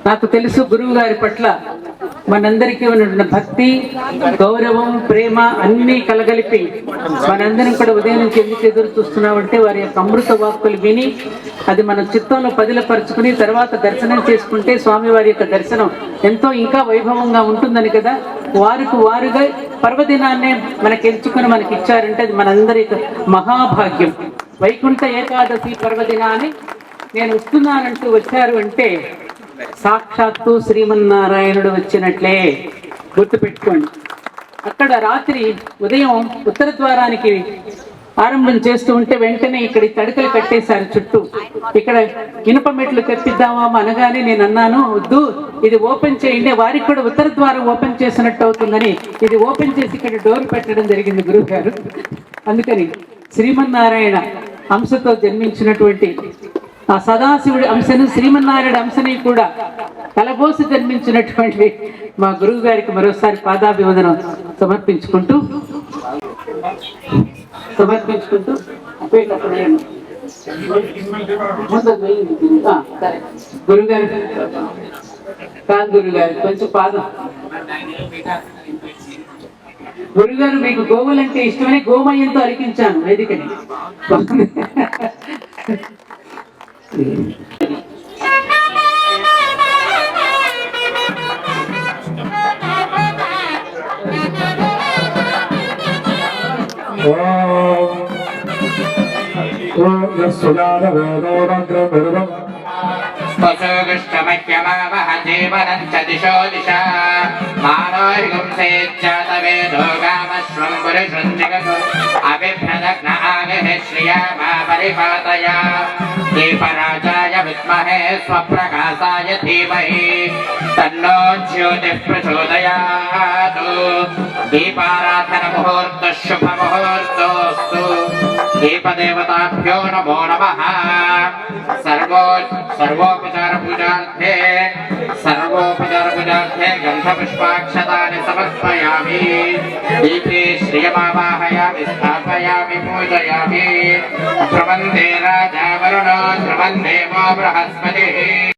నాకు తెలుసు గురువు గారి పట్ల మనందరికీ ఉన్నటువంటి భక్తి, గౌరవం, ప్రేమ అన్నీ కలగలిపి మనందరం కూడా ఉదయం నుంచి ఎందుకు ఎదురు చూస్తున్నామంటే వారి యొక్క అమృత వాక్కులు విని అది మన చిత్తంలో పదిలపరుచుకుని తర్వాత దర్శనం చేసుకుంటే స్వామివారి యొక్క దర్శనం ఎంతో ఇంకా వైభవంగా ఉంటుందని కదా. వారుగా పర్వదినాన్నే మనకి ఎంచుకుని మనకి ఇచ్చారంటే అది మనందరి మహాభాగ్యం. వైకుంఠ ఏకాదశి పర్వదినాన్ని నేను వస్తున్నానంటూ వచ్చారు అంటే సాక్షాత్తు శ్రీమన్నారాయణుడు వచ్చినట్లే గుర్తుపెట్టుకోండి. అక్కడ రాత్రి ఉదయం ఉత్తర ద్వారానికి ఆరంభం చేస్తూ ఉంటే వెంటనే ఇక్కడ తడకలు కట్టేశారు చుట్టూ. ఇక్కడ ఇనుప మెట్లు తెప్పిద్దామా అనగానే నేను అన్నాను, వద్దు, ఇది ఓపెన్ చేయండి, వారికి కూడా ఉత్తర ద్వారం ఓపెన్ చేసినట్టు అవుతుందని ఇది ఓపెన్ చేసి ఇక్కడ డోర్ పెట్టడం జరిగింది గురువు గారు. అందుకని శ్రీమన్నారాయణ అంశతో జన్మించినటువంటి ఆ సదాశివుడి అంశను, శ్రీమన్నారాయణ అంశని కూడా కలబోసి జన్మించినటువంటి మా గురువు గారికి మరోసారి పాదాభివందనం సమర్పించుకుంటూ గురుగారు కాదు, గురుగారు కొంచెం పాదం. గురుగారు మీకు గోవులంటే ఇష్టమని గోమయంతో అలికించాను వేదికని. పశుగుష్టమఖ్యమావహ జీవనం చ దిశో దిశా మానోహిగుంసేజ్జాతవేదో గామశ్వం పురుషం జగతు అభిభ్రదగ్న ఆగహ శ్రియా మా పరిపాతయా దీపరాజాయ విద్మహే స్వప్రకాశాయ ధీమహి తన్నో జ్యోతిః ప్రచోదయాత్. దీపారాధన ముహూర్త శుభ ముహూర్తోస్తు. దీపదేవతాభ్యో నమో నమః. సర్వోపచార పూజార్థే గంధపుష్పాక్షతాని సమర్పయామి. దీపే శ్రియమావాహయామి, స్థాపయామి, పూజయామి. ధ్రువం దే రాజా వరుణో ధ్రువం దేవో బృహస్పతిః.